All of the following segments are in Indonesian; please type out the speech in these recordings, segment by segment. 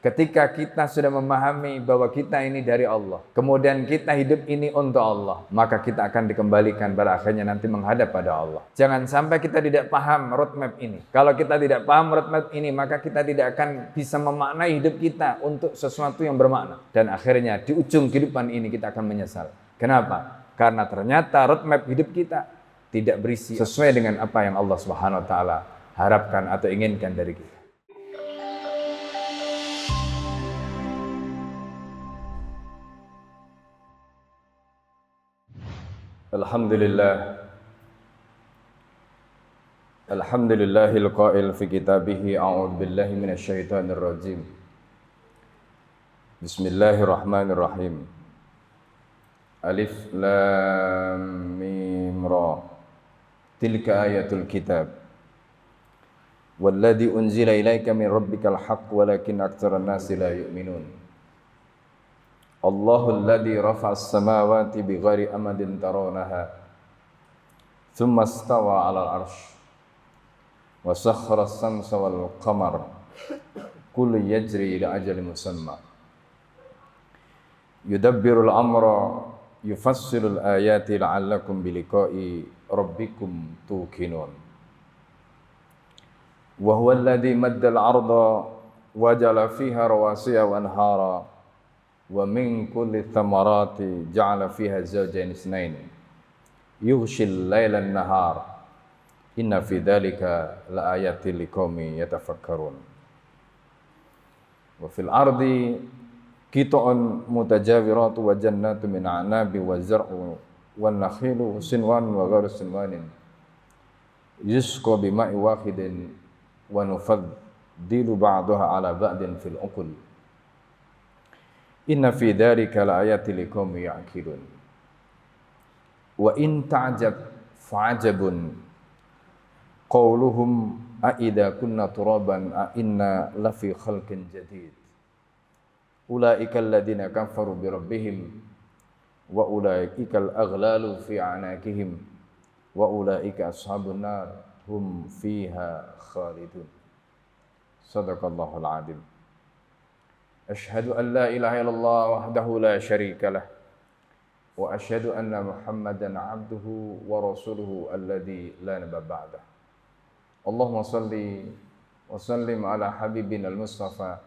Ketika kita sudah memahami bahwa kita ini dari Allah, kemudian kita hidup ini untuk Allah, maka kita akan dikembalikan pada akhirnya nanti menghadap pada Allah. Jangan sampai kita tidak paham roadmap ini. Kalau kita tidak paham roadmap ini, maka kita tidak akan bisa memaknai hidup kita untuk sesuatu yang bermakna. Dan akhirnya di ujung kehidupan ini kita akan menyesal. Kenapa? Karena ternyata roadmap hidup kita tidak berisi sesuai dengan apa yang Allah Subhanahu wa taala harapkan atau inginkan dari kita. Alhamdulillahil qail fi kitabihi a'udzu billahi minasyaitonir rajim. Bismillahirrahmanirrahim. Alif lam mim ra. Tilka ayatul kitab. Walladzi unzila ilaika min rabbikal haqq walakin aktsaran nasi la yu'minun. Allahul ladzi rafa'as samawati bighairi amadin tarawnaha thumma istawa 'alal 'arsy wa sakhkhara as-samsa wal qamara kullu yajri ila ajalin musamma yudabbirul amra yufassilul ayati la'allakum biliqa'i rabbikum tuqinun wa huwa alladzi maddal 'arda wa ja'ala fiha rawasiya wa anhara wa min kulli thamarati ja'ala fiha zawjayn itsnain yughshil laila an-nahar inna fi dzalika laayatil liqaumin yatafakkarun wa fil ardi qita'un mutajawiratu wa jannatu min a'nabi wa zar'u wan nakhilu sinwan wa ghairu sinwanin yusqa bima'i wahidin wa nufaddilu ba'daha 'ala ba'din fil uqul inna fi dzalika laayatil liqaumin ya'qilun wa in ta'jab fa'ajabun qauluhum a idza kunna turaban a inna lafi khalqin jadid ulaika alladziina kafaru bi rabbihim wa ulaikal aghlalu fi a'naqihim wa ulaika ashabun nar hum fiha khalidun. Shadaqallahul 'adzim. Asyhadu an la ilaha illallah wahdahu la syarika lah wa asyhadu anna Muhammadan 'abduhu wa rasuluhu alladzi la nabiyya ba'dahu. Allahumma shalli wa sallim ala habibina al-Mustafa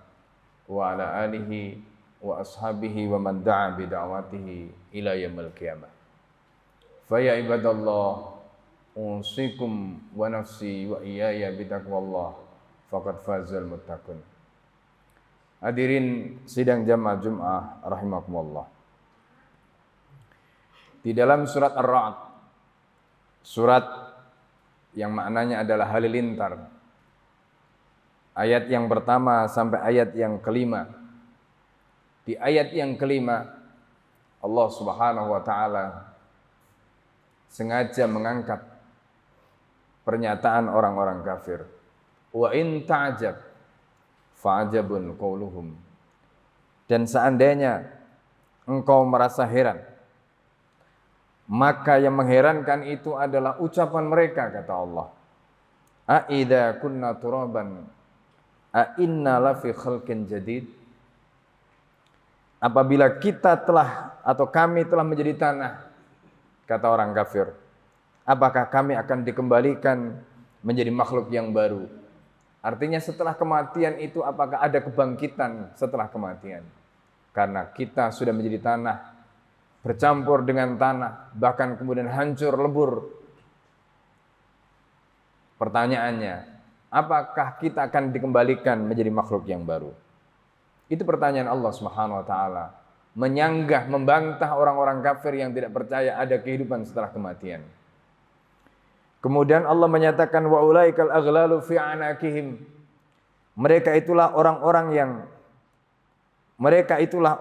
wa ala alihi wa ashabihi wa man da'a bi da'watihi ila yaumil qiyamah. Fa ya ibadallah usikum wa nafsi wa iyaya bi taqwallah faqad fazal muttaqun. Hadirin sidang jamaah Jumat rahimakumullah. Di dalam surat Ar-Ra'd, surat yang maknanya adalah halilintar, ayat yang pertama sampai ayat yang kelima. Di ayat yang kelima, Allah Subhanahu wa taala sengaja mengangkat pernyataan orang-orang kafir. Wa in ta'jab fa'ajabun qauluhum. Dan seandainya engkau merasa heran, maka yang mengherankan itu adalah ucapan mereka, kata Allah. A idza kunna turaban a inna lafi khalqin jadid. Apabila kita telah atau kami telah menjadi tanah, kata orang kafir, apakah kami akan dikembalikan menjadi makhluk yang baru? Artinya setelah kematian itu apakah ada kebangkitan setelah kematian? Karena kita sudah menjadi tanah, bercampur dengan tanah, bahkan kemudian hancur lebur. Pertanyaannya, apakah kita akan dikembalikan menjadi makhluk yang baru? Itu pertanyaan Allah Subhanahu wa taala, menyanggah, membantah orang-orang kafir yang tidak percaya ada kehidupan setelah kematian. Kemudian Allah menyatakan wa ulaikal aghlalu fi anaqihim. Mereka itulah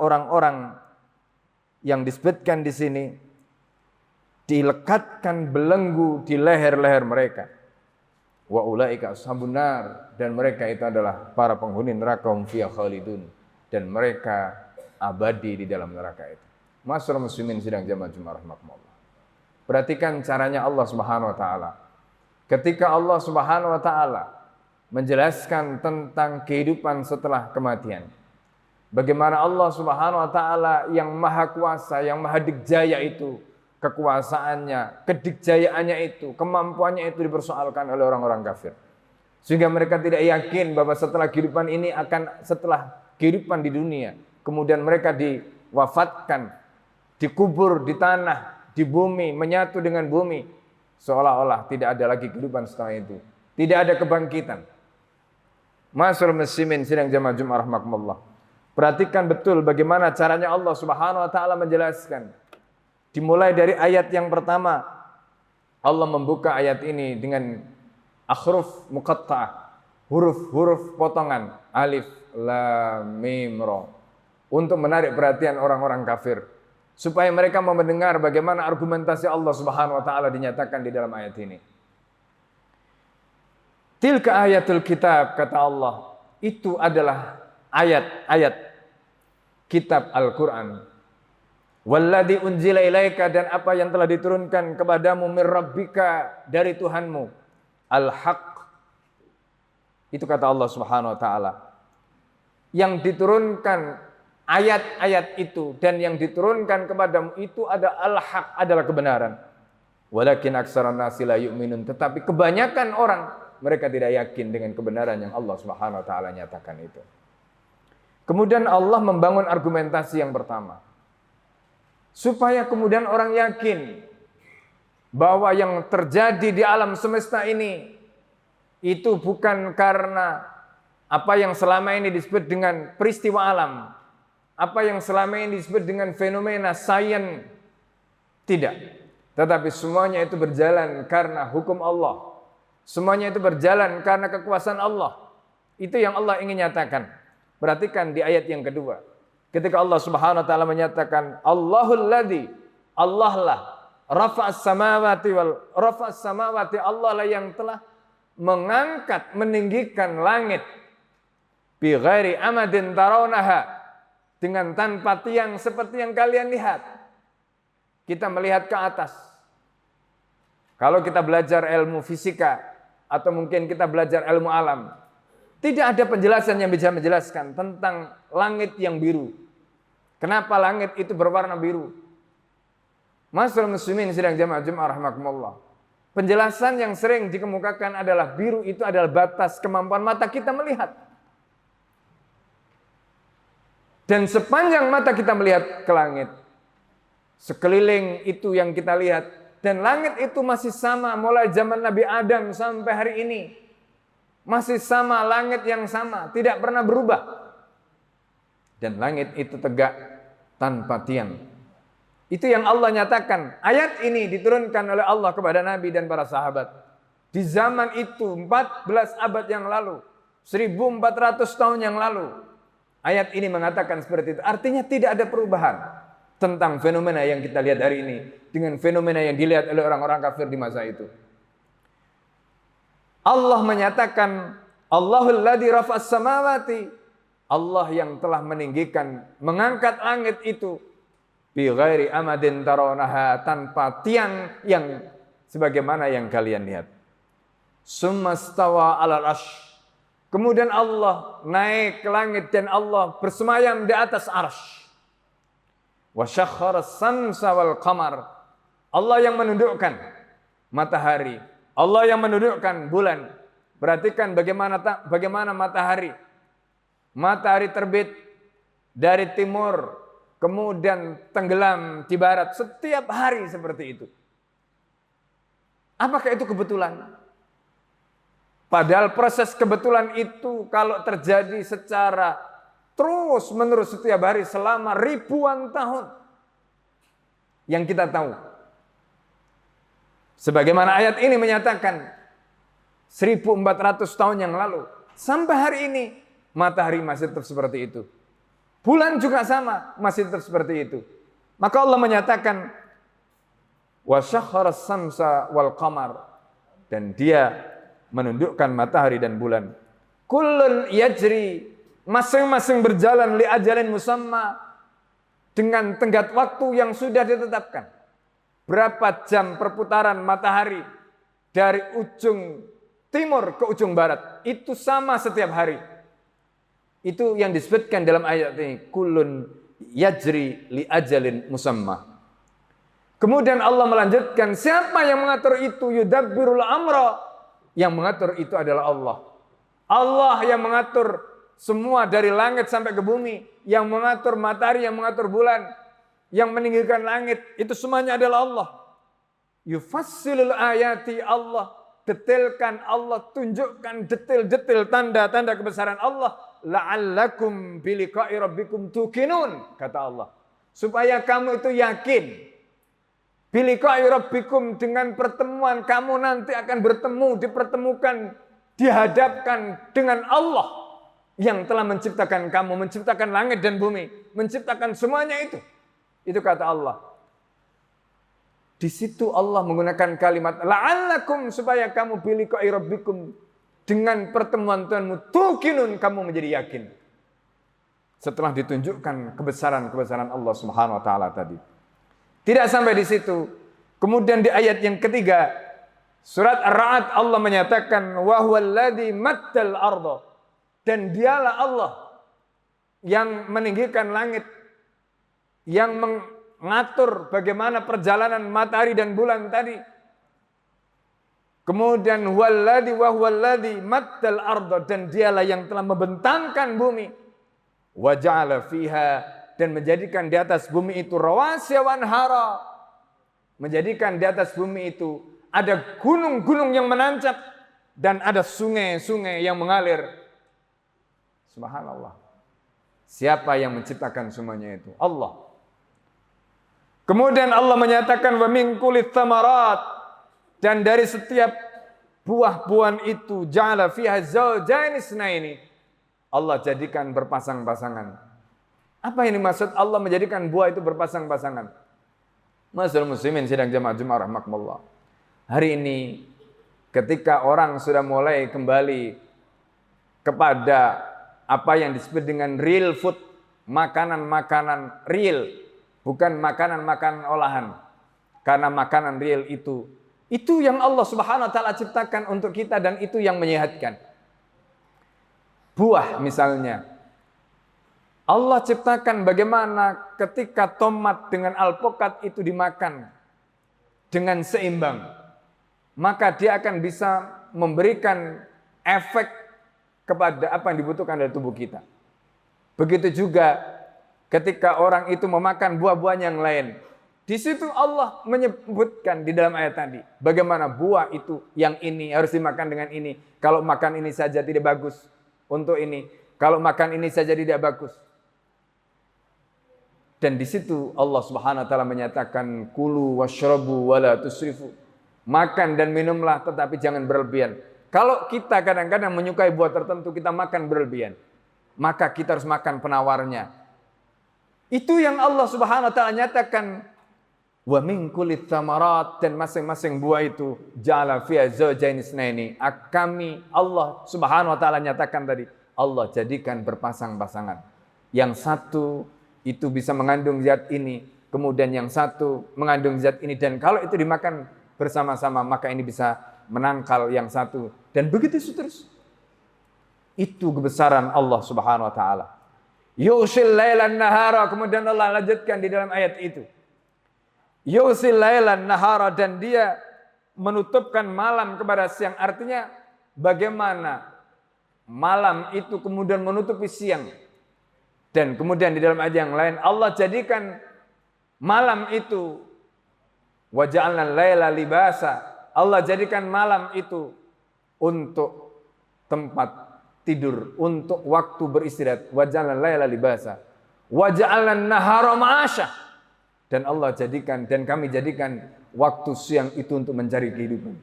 orang-orang yang disebutkan di sini dilekatkan belenggu di leher-leher mereka. Wa ulaika ashabun nar, dan mereka itu adalah para penghuni neraka, hum fiha khalidun, dan mereka abadi di dalam neraka itu. Masyaallah muslimin sidang jamaah Jumat rahimakumullah. Perhatikan caranya Allah Subhanahu wa taala. Ketika Allah Subhanahu wa taala menjelaskan tentang kehidupan setelah kematian, Bagaimana Allah Subhanahu wa taala yang maha kuasa, yang maha dikjaya itu, kekuasaannya, kedikjayaannya itu, kemampuannya itu dipersoalkan oleh orang-orang kafir. Sehingga mereka tidak yakin bahwa setelah kehidupan ini setelah kehidupan di dunia, kemudian mereka diwafatkan, dikubur di tanah, di bumi, menyatu dengan bumi, seolah-olah tidak ada lagi kehidupan setelah itu. Tidak ada kebangkitan. Ma'asyiral muslimin sidang jamaah Jumat rahimakumullah. Perhatikan betul bagaimana caranya Allah Subhanahu wa taala menjelaskan. Dimulai dari ayat yang pertama, Allah membuka ayat ini dengan akhruf muqatta'ah, huruf-huruf potongan, alif, lam, mim, ra, untuk menarik perhatian orang-orang kafir supaya mereka mau mendengar bagaimana argumentasi Allah Subhanahu wa taala dinyatakan di dalam ayat ini. Tilka ayatul kitab, kata Allah, itu adalah ayat-ayat kitab Al-Qur'an. Walladzi unzila ilaika, dan apa yang telah diturunkan kepadamu mir rabbika, dari Tuhanmu, al-haq. Itu kata Allah Subhanahu wa taala. Yang diturunkan ayat-ayat itu dan yang diturunkan kepadamu itu ada al-haq, adalah kebenaran. Walakin aksaran nasi la yu'minun, tetapi kebanyakan orang mereka tidak yakin dengan kebenaran yang Allah Subhanahu wa taala nyatakan itu. Kemudian Allah membangun argumentasi yang pertama, supaya kemudian orang yakin bahwa yang terjadi di alam semesta ini itu bukan karena apa yang selama ini disebut dengan peristiwa alam, apa yang selama ini disebut dengan fenomena sains, tidak. Tetapi semuanya itu berjalan karena hukum Allah. Semuanya itu berjalan karena kekuasaan Allah. Itu yang Allah ingin nyatakan. Perhatikan di ayat yang kedua. Ketika Allah Subhanahu wa taala menyatakan Allahul ladzi, Allah lah, rafa'as samawati Allah lah yang telah mengangkat, meninggikan langit bi ghairi amadin tarawnaha, dengan tanpa tiang seperti yang kalian lihat. Kita melihat ke atas. Kalau kita belajar ilmu fisika atau mungkin kita belajar ilmu alam, tidak ada penjelasan yang bisa menjelaskan tentang langit yang biru. Kenapa langit itu berwarna biru? Ma'asyiral muslimin sidang jamaah Jumat rahimakumullah. Penjelasan yang sering dikemukakan adalah biru itu adalah batas kemampuan mata kita melihat. Dan sepanjang mata kita melihat ke langit, sekeliling itu yang kita lihat, dan langit itu masih sama mulai zaman Nabi Adam sampai hari ini. Masih sama, langit yang sama, tidak pernah berubah. Dan langit itu tegak tanpa tiang. Itu yang Allah nyatakan. Ayat ini diturunkan oleh Allah kepada Nabi dan para sahabat. Di zaman itu 14 abad yang lalu, 1400 tahun yang lalu. Ayat ini mengatakan seperti itu. Artinya tidak ada perubahan tentang fenomena yang kita lihat hari ini dengan fenomena yang dilihat oleh orang-orang kafir di masa itu. Allah menyatakan Allahul ladzi rafa'as samawati, Allah yang telah meninggikan, mengangkat langit itu bi ghairi amadin tarawnaha, tanpa tiang yang sebagaimana yang kalian lihat. Summa stawa 'alal arsy, kemudian Allah naik ke langit dan Allah bersemayam di atas arsy. Wa syakhkhara as-samsa wal qamar, Allah yang menundukkan matahari, Allah yang menundukkan bulan. Perhatikan bagaimana matahari. Matahari terbit dari timur, kemudian tenggelam di barat setiap hari seperti itu. Apakah itu kebetulan? Padahal proses kebetulan itu kalau terjadi secara terus menerus setiap hari selama ribuan tahun, yang kita tahu, sebagaimana ayat ini menyatakan 1400 tahun yang lalu sampai hari ini matahari masih tetap seperti itu. Bulan juga sama, masih tetap seperti itu. Maka Allah menyatakan wa syakhkhara as-samsa wal qamar, dan dia menundukkan matahari dan bulan. Kullun yajri, masing-masing berjalan li ajalin musamma, dengan tenggat waktu yang sudah ditetapkan. Berapa jam perputaran matahari dari ujung timur ke ujung barat, itu sama setiap hari. Itu yang disebutkan dalam ayat ini, kullun yajri li ajalin musamma. Kemudian Allah melanjutkan, siapa yang mengatur itu? Yudabbirul amra. Yang mengatur itu adalah Allah. Allah yang mengatur semua dari langit sampai ke bumi, yang mengatur matahari, yang mengatur bulan, yang meninggikan langit, itu semuanya adalah Allah. Yufassilul ayati, Allah detailkan, Allah tunjukkan detail-detail tanda-tanda kebesaran Allah. La'allakum biliqa'i rabbikum tuqinun, kata Allah. Supaya kamu itu yakin. Biliqa'i rabbikum, dengan pertemuan kamu nanti akan bertemu, dipertemukan, dihadapkan dengan Allah yang telah menciptakan kamu, menciptakan langit dan bumi, menciptakan semuanya itu. Itu kata Allah. Di situ Allah menggunakan kalimat la'allakum, supaya kamu biliqa'i rabbikum, dengan pertemuan Tuhanmu, tuqinun, kamu menjadi yakin. Setelah ditunjukkan kebesaran-kebesaran Allah Subhanahu wa taala tadi. Tidak sampai di situ. Kemudian di ayat yang ketiga, surat Ar-Ra'd, Allah menyatakan wa huwallazi maddal arda, dan dialah Allah yang meninggikan langit, yang mengatur bagaimana perjalanan matahari dan bulan tadi. Kemudian huwallazi maddal arda, dan dialah yang telah membentangkan bumi. Wa ja'ala fiha, dan menjadikan di atas bumi itu rawasiya wa anhara, menjadikan di atas bumi itu ada gunung-gunung yang menancap dan ada sungai-sungai yang mengalir. Subhanallah. Siapa yang menciptakan semuanya itu? Allah. Kemudian Allah menyatakan wa min kulli tsamarat, dan dari setiap buah-buahan itu ja'ala fiha zawjaini itsnaini, Allah jadikan berpasang-pasangan. Apa ini maksud Allah menjadikan buah itu berpasang-pasangan? Masyaallah muslimin sidang jamaah Jumat rahmatullah. Hari ini ketika orang sudah mulai kembali kepada apa yang disebut dengan real food, makanan-makanan real, bukan makanan-makanan olahan. Karena makanan real itu yang Allah Subhanahu wa taala ciptakan untuk kita, dan itu yang menyehatkan. Buah misalnya, Allah ciptakan bagaimana ketika tomat dengan alpukat itu dimakan dengan seimbang, maka dia akan bisa memberikan efek kepada apa yang dibutuhkan dari tubuh kita. Begitu juga ketika orang itu memakan buah-buah yang lain. Di situ Allah menyebutkan di dalam ayat tadi, bagaimana buah itu yang ini harus dimakan dengan ini. Kalau makan ini saja tidak bagus untuk ini. Kalau makan ini saja tidak bagus. Dan di situ Allah Subhanahu wa taala menyatakan kulu washrabu wala tusrifu. Makan dan minumlah tetapi jangan berlebihan. Kalau kita kadang-kadang menyukai buah tertentu, kita makan berlebihan, maka kita harus makan penawarnya. Itu yang Allah Subhanahu wa taala nyatakan. Wa min kulli tsamarat, dan masing-masing buah itu ja'ala fiha zawjaini itsnaini. Kami Allah Subhanahu wa taala nyatakan tadi, Allah jadikan berpasang-pasangan. Yang satu itu bisa mengandung zat ini, kemudian yang satu mengandung zat ini, dan kalau itu dimakan bersama-sama maka ini bisa menangkal yang satu, dan begitu terus. Itu kebesaran Allah Subhanahu wa taala. Yushil lailan nahara, kemudian Allah lanjutkan di dalam ayat itu. Yusil lailan nahara, dan dia menutupkan malam kepada siang. Artinya bagaimana malam itu kemudian menutupi siang. Dan kemudian di dalam ayat yang lain Allah jadikan malam itu wa ja'alna laila libasa. Allah jadikan malam itu untuk tempat tidur, untuk waktu beristirahat. Wa ja'alna laila libasa wa ja'alna nahara ma'asya. Dan Allah jadikan, dan kami jadikan waktu siang itu untuk mencari kehidupan.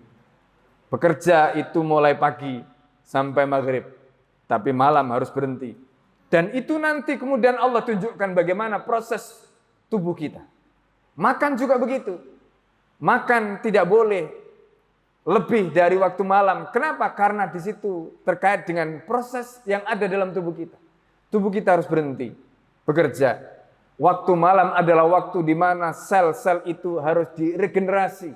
Bekerja itu mulai pagi sampai maghrib, tapi malam harus berhenti. Dan itu nanti kemudian Allah tunjukkan bagaimana proses tubuh kita. Makan juga begitu. Makan tidak boleh lebih dari waktu malam. Kenapa? Karena di situ terkait dengan proses yang ada dalam tubuh kita. Tubuh kita harus berhenti bekerja. Waktu malam adalah waktu di mana sel-sel itu harus diregenerasi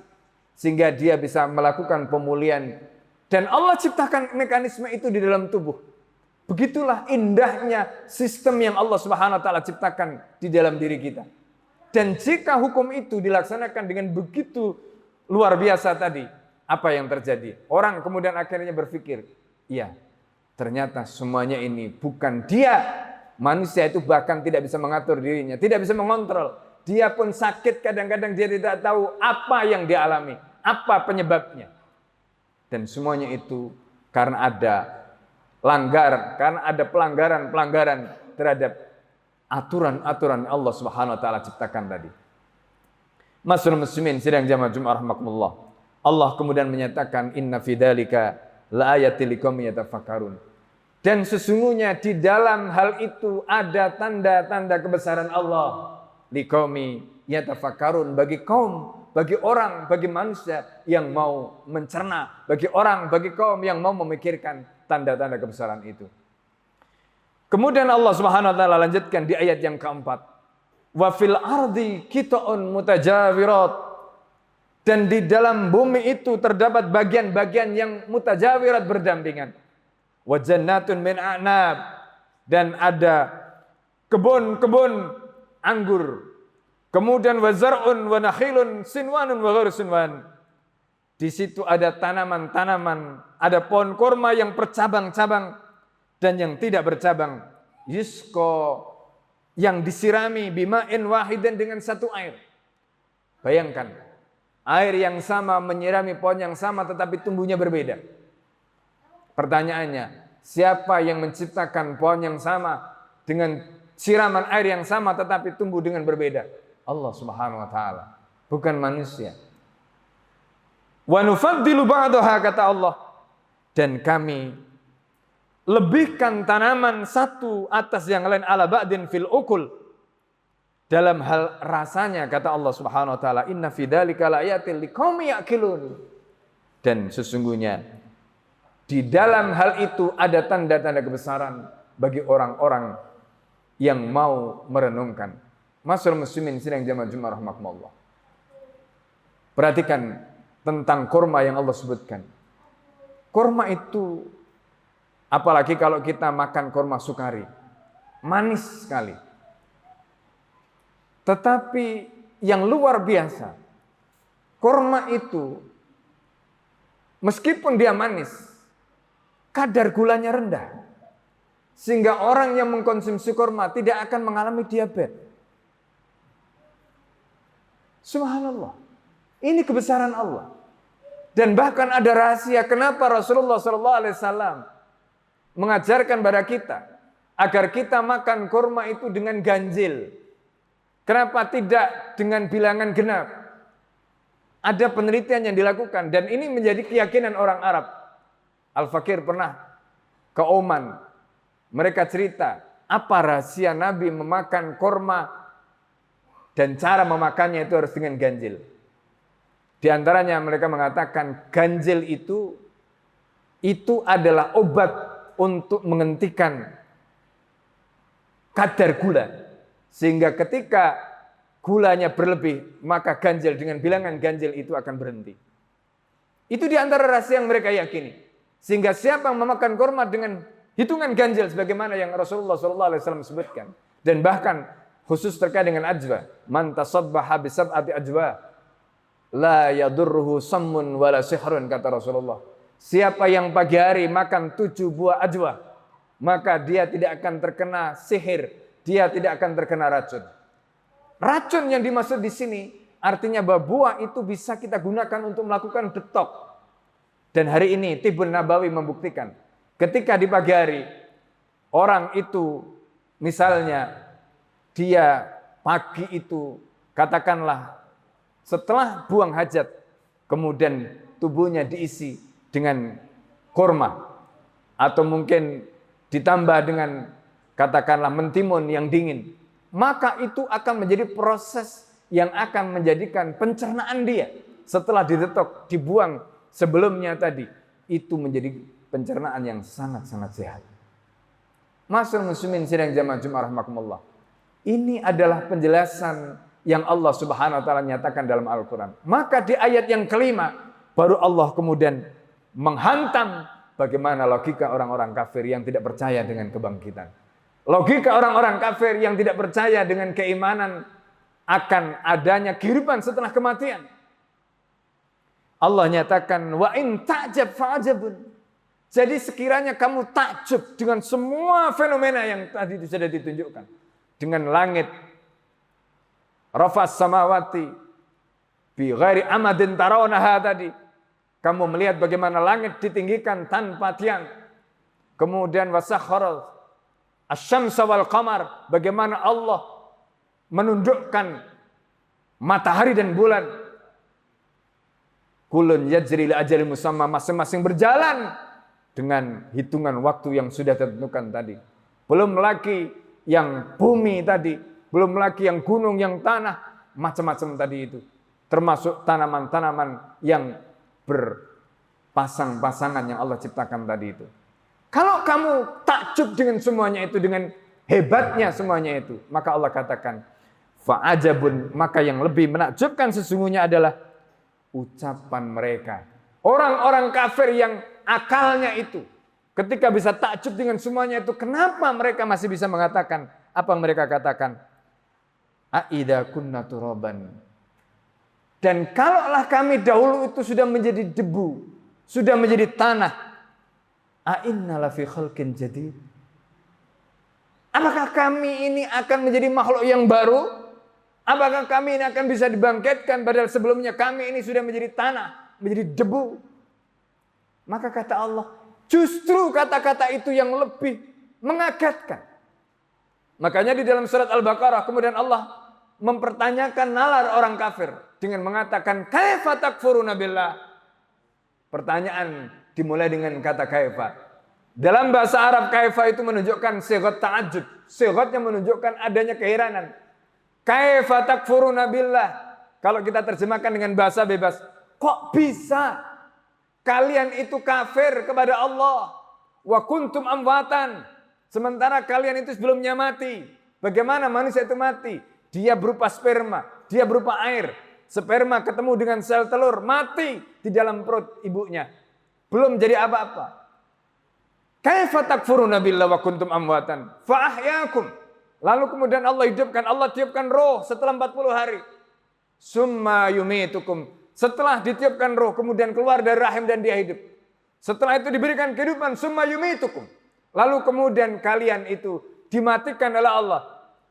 sehingga dia bisa melakukan pemulihan. Dan Allah ciptakan mekanisme itu di dalam tubuh. Begitulah indahnya sistem yang Allah Subhanahu wa taala ciptakan di dalam diri kita. Dan jika hukum itu dilaksanakan dengan begitu luar biasa tadi, apa yang terjadi? Orang kemudian akhirnya berpikir, iya, ternyata semuanya ini bukan dia. Manusia itu bahkan tidak bisa mengatur dirinya, tidak bisa mengontrol. Dia pun sakit, kadang-kadang dia tidak tahu apa yang dia alami, apa penyebabnya. Dan semuanya itu karena ada pelanggaran terhadap aturan-aturan Allah Subhanahu wa taala ciptakan tadi. Masyaallah muslimin sidang jamaah Jumat rahimakumullah. Allah kemudian menyatakan inna fi dzalika laayatil liqaumin yatafakkarun. Dan sesungguhnya di dalam hal itu ada tanda-tanda kebesaran Allah liqaumi yatafakkarun, bagi kaum, bagi orang, bagi manusia yang mau mencerna, bagi kaum yang mau memikirkan tanda-tanda kebesaran itu. Kemudian Allah Subhanahu wa taala lanjutkan di ayat yang keempat. Wa fil ardi qita'un mutajawirat. Dan di dalam bumi itu terdapat bagian-bagian yang mutajawirat berdampingan. Wa jannatun min a'nab. Dan ada kebun-kebun anggur. Kemudian wa zar'un wa nakhilun sinwanun wa ghairu sinwan. Di situ ada tanaman-tanaman, ada pohon kurma yang bercabang-cabang dan yang tidak bercabang. Yusqa, yang disirami bima'in wahidan, dengan satu air. Bayangkan, air yang sama menyirami pohon yang sama tetapi tumbuhnya berbeda. Pertanyaannya, siapa yang menciptakan pohon yang sama dengan siraman air yang sama tetapi tumbuh dengan berbeda? Allah Subhanahu wa taala, bukan manusia. Wa nufaddilu ba'daha, kata Allah, dan kami lebihkan tanaman satu atas yang lain ala ba'din fil ukul, dalam hal rasanya, kata Allah Subhanahu wa taala, inna fi dzalika laayatil liqaumin ya'qilun. Dan sesungguhnya di dalam hal itu ada tanda-tanda kebesaran bagi orang-orang yang mau merenungkan. Masyaallah muslimin sidang jamaah Jumat rahimakumullah. Perhatikan tentang kurma yang Allah sebutkan. Kurma itu, apalagi kalau kita makan kurma sukari, manis sekali. Tetapi yang luar biasa, kurma itu meskipun dia manis, kadar gulanya rendah. Sehingga orang yang mengkonsumsi kurma tidak akan mengalami diabetes. Subhanallah. Ini kebesaran Allah. Dan bahkan ada rahasia kenapa Rasulullah SAW mengajarkan pada kita agar kita makan kurma itu dengan ganjil. Kenapa tidak dengan bilangan genap? Ada penelitian yang dilakukan dan ini menjadi keyakinan orang Arab. Al-Fakir pernah ke Oman. Mereka cerita apa rahasia Nabi memakan kurma dan cara memakannya itu harus dengan ganjil. Di antaranya mereka mengatakan ganjil itu adalah obat untuk menghentikan kadar gula. Sehingga ketika gulanya berlebih, maka ganjil dengan bilangan ganjil itu akan berhenti. Itu di antara rahasia yang mereka yakini. Sehingga siapa yang memakan kurma dengan hitungan ganjil sebagaimana yang Rasulullah SAW sebutkan. Dan bahkan khusus terkait dengan ajwa, man tasabbaha bi sab'ati ajwa la yadurruhu sammun wala sihrun, kata Rasulullah. Siapa yang pagi hari makan 7 buah ajwa, maka dia tidak akan terkena sihir, dia tidak akan terkena racun. Racun yang dimaksud di sini artinya bahwa buah itu bisa kita gunakan untuk melakukan detox. Dan hari ini Tibbun Nabawi membuktikan, ketika di pagi hari orang itu misalnya dia pagi itu katakanlah setelah buang hajat kemudian tubuhnya diisi dengan kurma atau mungkin ditambah dengan katakanlah mentimun yang dingin, maka itu akan menjadi proses yang akan menjadikan pencernaan dia setelah didetok, dibuang sebelumnya tadi, itu menjadi pencernaan yang sangat-sangat sehat. Masyaallah muslimin sidang jamaah Jumat rahimakumullah. Ini adalah penjelasan yang Allah Subhanahu wa taala nyatakan dalam Al-Qur'an. Maka di ayat yang kelima baru Allah kemudian menghantam bagaimana logika orang-orang kafir yang tidak percaya dengan kebangkitan. Logika orang-orang kafir yang tidak percaya dengan keimanan akan adanya kehidupan setelah kematian. Allah nyatakan, wa in ta'jab fa'ajabun. Jadi sekiranya kamu takjub dengan semua fenomena yang tadi itu sudah ditunjukkan. Dengan langit, rafas samawati, bi ghairi amadin tarawnaha tadi. Kamu melihat bagaimana langit ditinggikan tanpa tiang. Kemudian wasakhara asy-syamsa wal qamar, bagaimana Allah menundukkan matahari dan bulan. Kullun yajri li ajalin musamma, masing-masing berjalan dengan hitungan waktu yang sudah ditentukan tadi. Belum lagi yang bumi tadi, belum lagi yang gunung, yang tanah, macam-macam tadi itu. Termasuk tanaman-tanaman yang berpasang-pasangan yang Allah ciptakan tadi itu. Kalau kamu takjub dengan semuanya itu, dengan hebatnya semuanya itu, maka Allah katakan, fa'ajabun, maka yang lebih menakjubkan sesungguhnya adalah ucapan mereka. Orang-orang kafir yang akalnya itu, ketika bisa takjub dengan semuanya itu, kenapa mereka masih bisa mengatakan apa yang mereka katakan? Aidza kunna turaban. Dan kalaulah kami dahulu itu sudah menjadi debu, sudah menjadi tanah, a'inna lafi khalqin jadid. Apakah kami ini akan menjadi makhluk yang baru? Apakah kami ini akan bisa dibangkitkan padahal sebelumnya kami ini sudah menjadi tanah, menjadi debu? Maka kata Allah, justru kata-kata itu yang lebih mengagetkan. Makanya di dalam surat Al-Baqarah kemudian Allah mempertanyakan nalar orang kafir dengan mengatakan kaifa takfuruna billah. Pertanyaan dimulai dengan kata kaifa. Dalam bahasa Arab kaifa itu menunjukkan sighat ta'ajjub. Sighatnya menunjukkan adanya keheranan. Kaifa takfuruna billah. Kalau kita terjemahkan dengan bahasa bebas, kok bisa kalian itu kafir kepada Allah? Wa kuntum amwatan. Sementara kalian itu sebelumnya mati. Bagaimana manusia itu mati? Dia berupa sperma, dia berupa air. Sperma ketemu dengan sel telur, mati di dalam perut ibunya. Belum jadi apa-apa. Kaifa takfuruna billahi wa kuntum amwatan fa ahyaakum. Lalu kemudian Allah hidupkan, Allah tiupkan roh setelah 40 hari. Summa yumitukum. Setelah ditiupkan roh kemudian keluar dari rahim dan dia hidup. Setelah itu diberikan kehidupan, summa yumitukum. Lalu kemudian kalian itu dimatikan oleh Allah.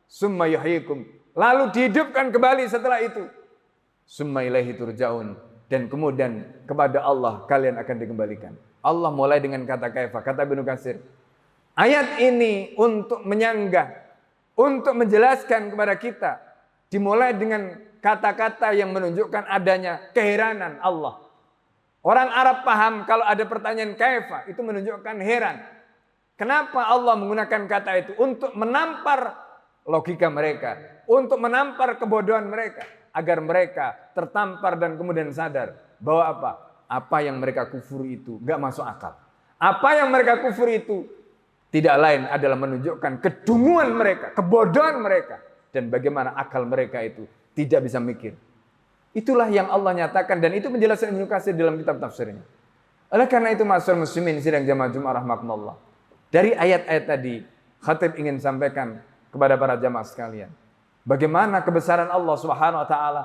Summa yuhyikum. Lalu dihidupkan kembali setelah itu. Summa ilaihi turja'un. Dan kemudian kepada Allah kalian akan dikembalikan. Allah mulai dengan kata kaifa. Kata Ibnu Katsir, ayat ini untuk menyanggah, untuk menjelaskan kepada kita, dimulai dengan kata-kata yang menunjukkan adanya keheranan Allah. Orang Arab paham kalau ada pertanyaan kaifa, itu menunjukkan heran. Kenapa Allah menggunakan kata itu? Untuk menampar logika mereka, untuk menampar kebodohan mereka, agar mereka tertampar dan kemudian sadar bahwa apa? Apa yang mereka kufuri itu gak masuk akal. Apa yang mereka kufuri itu tidak lain adalah menunjukkan kedunguan mereka, kebodohan mereka, dan bagaimana akal mereka itu tidak bisa mikir. Itulah yang Allah nyatakan dan itu menjelaskan Ibnu Katsir dalam kitab tafsirnya. Oleh karena itu ma'asyiral muslimin sidang jamaah Jumat rahimakumullah. Dari ayat-ayat tadi, khatib ingin sampaikan kepada para jamaah sekalian, bagaimana kebesaran Allah Subhanahu wa taala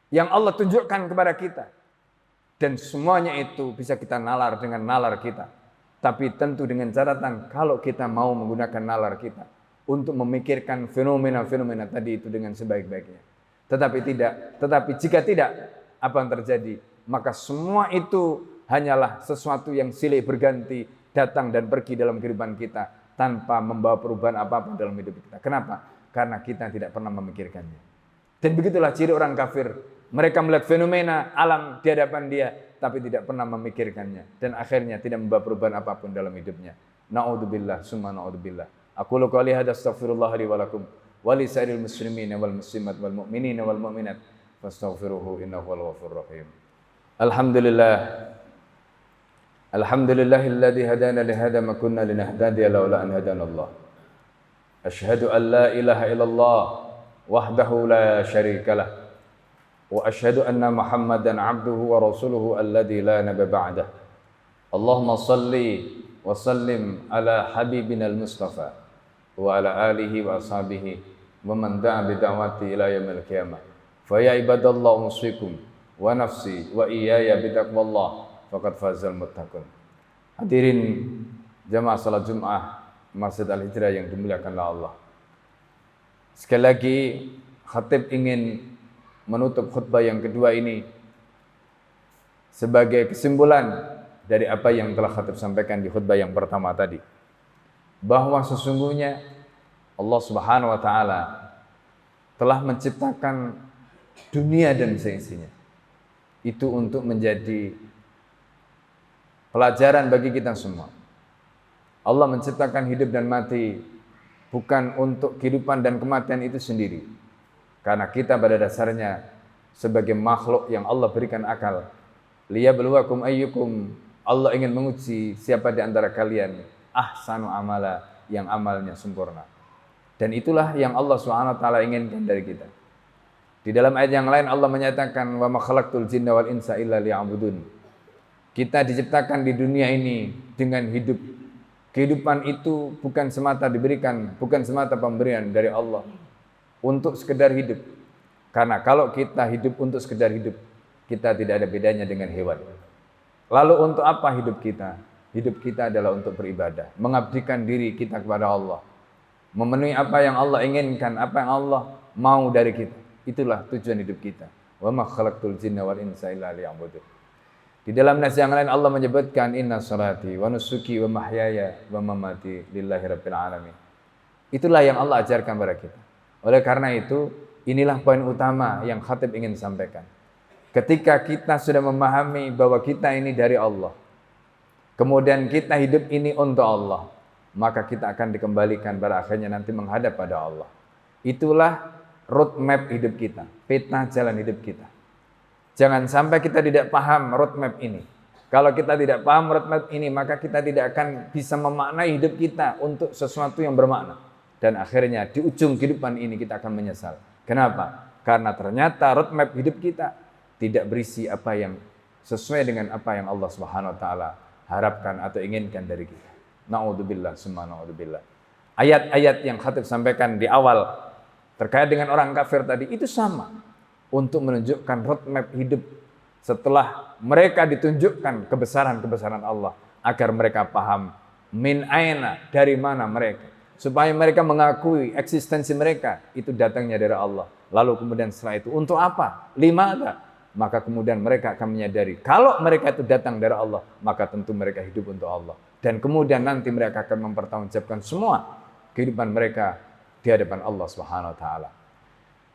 yang Allah tunjukkan kepada kita. Dan semuanya itu bisa kita nalar dengan nalar kita. Tapi tentu dengan catatan kalau kita mau menggunakan nalar kita untuk memikirkan fenomena-fenomena tadi itu dengan sebaik-baiknya. Tetapi jika tidak, apa yang terjadi? Maka semua itu hanyalah sesuatu yang silih berganti, datang dan pergi dalam kehidupan kita tanpa membawa perubahan apapun dalam hidup kita. Kenapa? Karena kita tidak pernah memikirkannya. Dan begitulah ciri orang kafir. Mereka melihat fenomena alam di hadapan dia, tapi tidak pernah memikirkannya. Dan akhirnya tidak membawa perubahan apapun dalam hidupnya. Na'udzubillah, summa na'udzubillah. Aqulu qawli hadza astaghfirullah li wa lakum wa li sa'iril muslimin wal muslimat wal mu'minin wal mu'minat fastaghfiruhu innahu huwal ghafurur rahim. Alhamdulillah. Alhamdulillahilladzi hadana li hadza ma kunna linahtadiya laula an hadana Allah. Asyhadu an la ilaha illallah wahdahu la syarika lah. Wa asyhadu anna Muhammadan 'abduhu wa rasuluhu alladzi la nabiyya ba'dah. Allahumma salli wa sallim ala habibina al-Mustafa wa ala alihi wa ashabihi wa man da'a bi da'wati ila yaumil qiyamah. Fa ya ibadallah usikum wa nafsi wa iyaya bi taqwallah faqad fazal muttaqun. Hadirin jamaah salat Jumat Masjid Al-Hijrah yang dimuliakan oleh Allah. Sekali lagi khatib ingin menutup khutbah yang kedua ini sebagai kesimpulan dari apa yang telah khatib sampaikan di khutbah yang pertama tadi, bahwa sesungguhnya Allah Subhanahu wa taala telah menciptakan dunia dan seisinya itu untuk menjadi pelajaran bagi kita semua. Allah menciptakan hidup dan mati bukan untuk kehidupan dan kematian itu sendiri, karena kita pada dasarnya sebagai makhluk yang Allah berikan akal. Liyabluwakum ayyukum, Allah ingin menguji siapa di antara kalian ahsanu amala, yang amalnya sempurna. Dan itulah yang Allah Subhanahu wa taala inginkan dari kita. Di dalam ayat yang lain Allah menyatakan wa ma khalaqtul jinna wal insa illa liya'budun. Kita diciptakan di dunia ini dengan hidup. Kehidupan itu bukan semata diberikan, bukan semata pemberian dari Allah untuk sekedar hidup. Karena kalau kita hidup untuk sekedar hidup, kita tidak ada bedanya dengan hewan. Lalu untuk apa hidup kita? Hidup kita adalah untuk beribadah, mengabdikan diri kita kepada Allah, memenuhi apa yang Allah inginkan, apa yang Allah mau dari kita. Itulah tujuan hidup kita. Wa ma khalaqtul jinna wal insa illa liya'budun. Di dalam nas yang lain Allah menyebutkan inna salati wa nusuki wa mahyaya wa mamati lillahi rabbil alamin. Itulah yang Allah ajarkan kepada kita. Oleh karena itu, inilah poin utama yang khatib ingin sampaikan. Ketika kita sudah memahami bahwa kita ini dari Allah, kemudian kita hidup ini untuk Allah, maka kita akan dikembalikan pada akhirnya nanti menghadap pada Allah. Itulah roadmap hidup kita, peta jalan hidup kita. Jangan sampai kita tidak paham roadmap ini. Kalau kita tidak paham roadmap ini, maka kita tidak akan bisa memaknai hidup kita untuk sesuatu yang bermakna. Dan akhirnya di ujung kehidupan ini kita akan menyesal. Kenapa? Karena ternyata roadmap hidup kita tidak berisi apa yang sesuai dengan apa yang Allah Subhanahu wa taala harapkan atau inginkan dari kita. Na'udzubillah, summa na'udzubillah. Ayat-ayat yang khatib sampaikan di awal terkait dengan orang kafir tadi itu sama. Untuk menunjukkan roadmap hidup setelah mereka ditunjukkan kebesaran-kebesaran Allah, agar mereka paham min aina, dari mana mereka, supaya mereka mengakui eksistensi mereka itu datangnya dari Allah. Lalu kemudian setelah itu untuk apa? Limada? Maka kemudian mereka akan menyadari kalau mereka itu datang dari Allah, maka tentu mereka hidup untuk Allah. Dan kemudian nanti mereka akan mempertanggungjawabkan semua kehidupan mereka di hadapan Allah Subhanahu wa taala.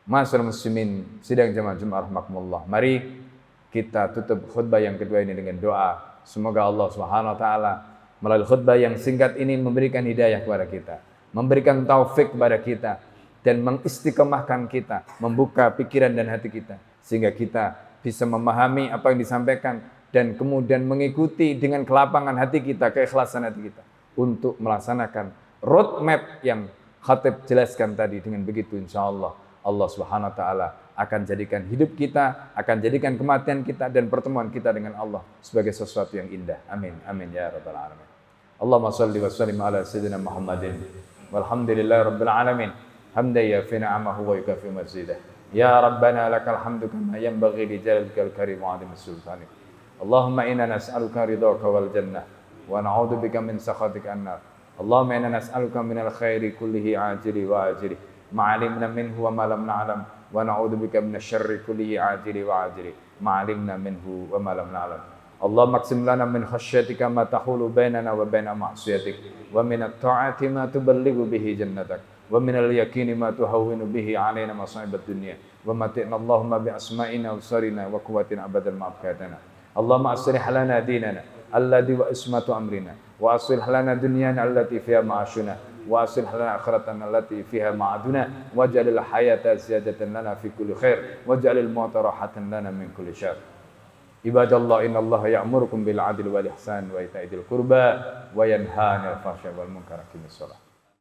Masyaallah muslimin, sidang jamaah Jumat rahmatullah. Mari kita tutup khutbah yang kedua ini dengan doa. Semoga Allah Subhanahu wa taala melalui khutbah yang singkat ini memberikan hidayah kepada kita, memberikan taufik kepada kita, dan mengistiqomahkan kita, membuka pikiran dan hati kita, sehingga kita bisa memahami apa yang disampaikan dan kemudian mengikuti dengan kelapangan hati kita, keikhlasan hati kita untuk melaksanakan roadmap yang khatib jelaskan tadi. Dengan begitu insyaallah Allah Subhanahu wa taala akan jadikan hidup kita, akan jadikan kematian kita dan pertemuan kita dengan Allah sebagai sesuatu yang indah. Amin. Amin ya rabbal alamin. Allahumma shalli wa sallim ala sayyidina Muhammadin walhamdulillahi rabbil alamin. Hamdan yafi ni'amahu wa yukafi mazidah. Ya rabbana lakal hamdu kama yanbaghi li jalalika karim wa 'azimi sultanik. Allahumma inna nas'aluka ridhaka wal jannah wa na'udzu bika min sakhatika an-nar. Allahumma inna nas'aluka minal khairi kullihi ajili wa ajili. Ma'alimna minhu wa ma lam na'lam wa na'udzu bika minasyarri kullihi ajili wa ajili. Ma'alimna minhu wa ma lam na'lam. Allahumma aqsim lana min khasyyatika ma tahulu bainana wa baina ma'siyatik wa min at-ta'ati ma tuballighu bihi jannatak wa min al-yaqini ma tuhawwinu bihi 'alaina masa'ibad dunya wa mati'na Allahumma bi asma'ina wa absarina wa quwwatina abadan ma abqaytana. Allahumma aslih lana dinana alladhi wa ismatu amrina wa aslih lana dunyana allati fiha ma'ashuna وأصلح لنا آخرتنا التي فيها معادنا واجعل الحياة زيادة لنا في كل خير واجعل الموت راحة لنا من كل شر. عباد الله إن الله يأمركم بالعدل والإحسان وإيتاء ذي القربى وينهى عن الفحشاء والمنكر. أقيموا الصلاة.